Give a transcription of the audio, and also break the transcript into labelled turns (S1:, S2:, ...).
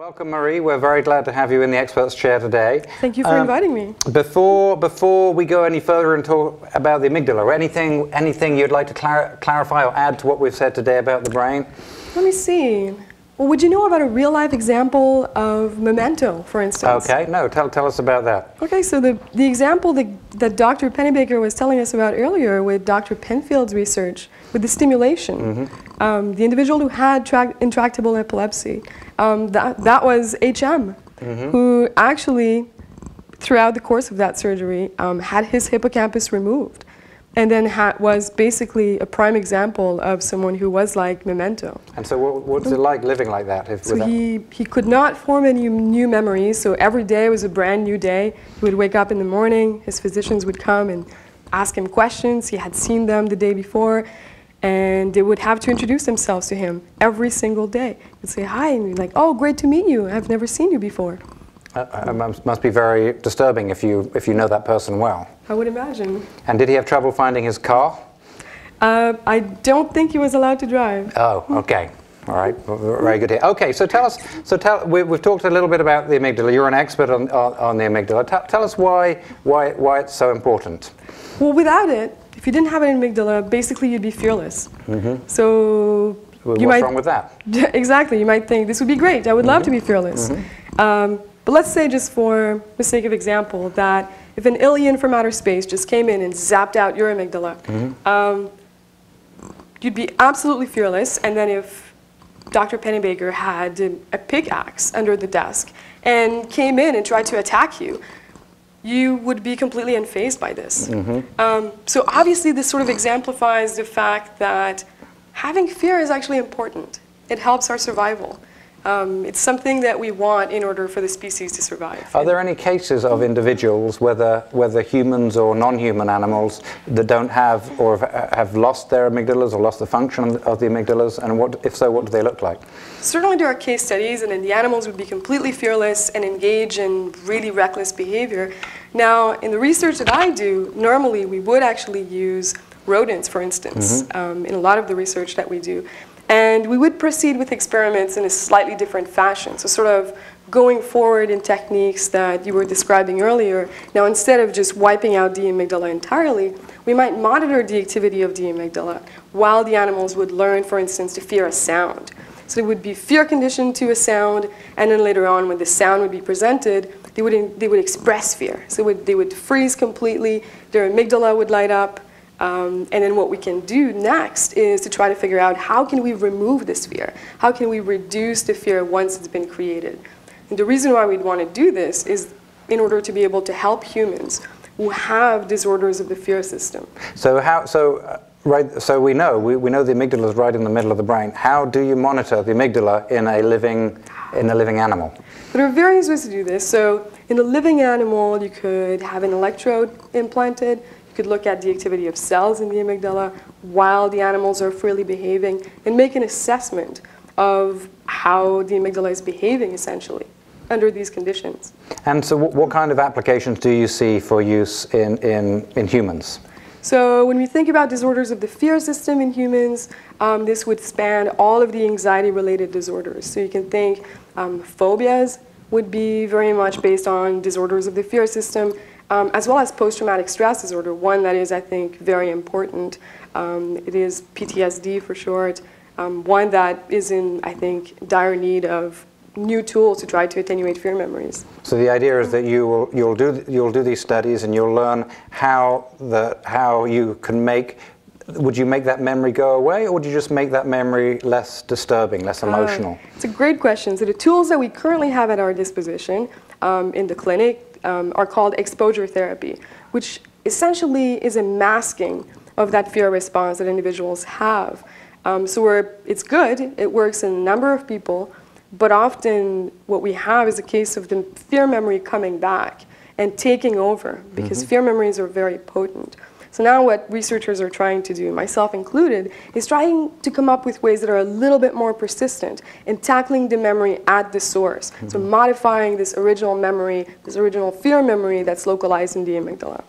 S1: Welcome, Marie. We're very glad to have you in the experts chair today.
S2: Thank you for inviting me.
S1: Before we go any further and talk about the amygdala, anything you'd like to clarify or add to what we've said today about the brain?
S2: Let me see. Well, would you know about a real-life example of memento, for instance?
S1: Okay, no, tell us about that.
S2: Okay, so the example that Dr. Pennebaker was telling us about earlier with Dr. Penfield's research, with the stimulation, the individual who had intractable epilepsy, that was HM, who actually, throughout the course of that surgery, had his hippocampus removed, and then was basically a prime example of someone who was like memento.
S1: And so what's it like living like that?
S2: So he could not form any new memories, so every day was a brand new day. He would wake up in the morning, his physicians would come and ask him questions. He had seen them the day before, and they would have to introduce themselves to him every single day. He'd say, hi, and he'd be like, oh, great to meet you. I've never seen you before.
S1: Must be very disturbing if you know that person well.
S2: I would imagine.
S1: And did he have trouble finding his car?
S2: I don't think he was allowed to drive.
S1: Oh, okay. All right. Very good here. Okay, so tell us. We've talked a little bit about the amygdala. You're an expert on the amygdala. Tell us why it's so important.
S2: Well, without it, if you didn't have an amygdala, basically you'd be fearless. So
S1: what's wrong with that?
S2: Exactly. You might think this would be great. I would love to be fearless. But let's say, just for the sake of example, that if an alien from outer space just came in and zapped out your amygdala, you'd be absolutely fearless. And then if Dr. Pennebaker had a pickaxe under the desk and came in and tried to attack you, you would be completely unfazed by this. So obviously this sort of exemplifies the fact that having fear is actually important. It helps our survival. It's something that we want in order for the species to survive. Are
S1: there any cases of individuals, whether humans or non-human animals, that don't have or have lost their amygdalas or lost the function of the amygdalas? And if so, what do they look like?
S2: Certainly there are case studies, and then the animals would be completely fearless and engage in really reckless behavior. Now, in the research that I do, normally we would actually use rodents, for instance, in a lot of the research that we do. And we would proceed with experiments in a slightly different fashion, so sort of going forward in techniques that you were describing earlier. Now, instead of just wiping out the amygdala entirely, we might monitor the activity of the amygdala while the animals would learn, for instance, to fear a sound. So they would be fear conditioned to a sound, and then later on, when the sound would be presented, they would express fear. So they would freeze completely, their amygdala would light up. And then what we can do next is to try to figure out how can we remove this fear? How can we reduce the fear once it's been created? And the reason why we'd want to do this is in order to be able to help humans who have disorders of the fear system.
S1: So we know the amygdala is right in the middle of the brain. How do you monitor the amygdala in a living animal?
S2: There are various ways to do this. So in a living animal, you could have an electrode implanted. You could look at the activity of cells in the amygdala while the animals are freely behaving and make an assessment of how the amygdala is behaving, essentially, under these conditions.
S1: And so what kind of applications do you see for use in humans?
S2: So when we think about disorders of the fear system in humans, this would span all of the anxiety-related disorders. So you can think phobias would be very much based on disorders of the fear system, as well as post-traumatic stress disorder, one that is, I think, very important. It is PTSD for short, one that is in, I think, dire need of new tools to try to attenuate fear memories.
S1: So the idea is that you'll do these studies and you'll learn how you can make. Would you make that memory go away, or would you just make that memory less disturbing, less emotional?
S2: It's a great question. So the tools that we currently have at our disposition in the clinic are called exposure therapy, which essentially is a masking of that fear response that individuals have. It's good, it works in a number of people, but often what we have is a case of the fear memory coming back and taking over, because fear memories are very potent. So now what researchers are trying to do, myself included, is trying to come up with ways that are a little bit more persistent in tackling the memory at the source. So modifying this original memory, this original fear memory that's localized in the amygdala.